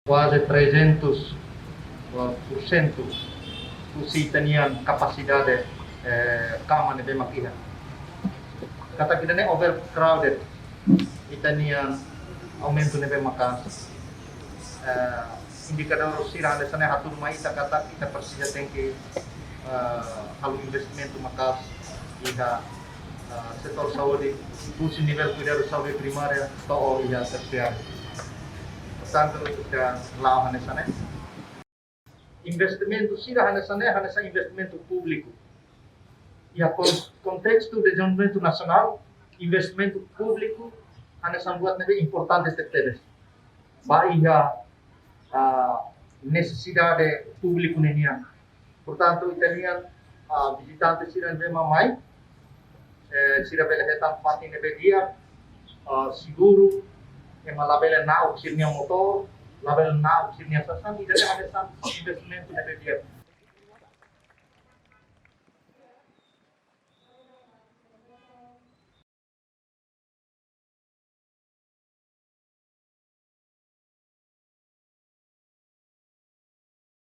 quase 300% se tinham capacidade cama de maquina. Kata kita ni overcrowded, kita ni aumento de macas. Indicador sirah de sana hatur mai kata kita precisa tem que hal investimento macas iha setor saúde, usi nível cuidado saúde primária, to iha tersiário. Portanto, kita lawan sana. Investimento sirah de sana hanya investimento público. E a contexto de desenvolvimento nacional, investimento público, hanya buat negara importante este teres. Bahia necessidade público nenia. Portanto, italian visitantes sirah de mamai, sirah belehetan pati nebe dia, seguro, label na oxirnia motor, label na oxirnia sasan, tidak ada investimento nebe dia.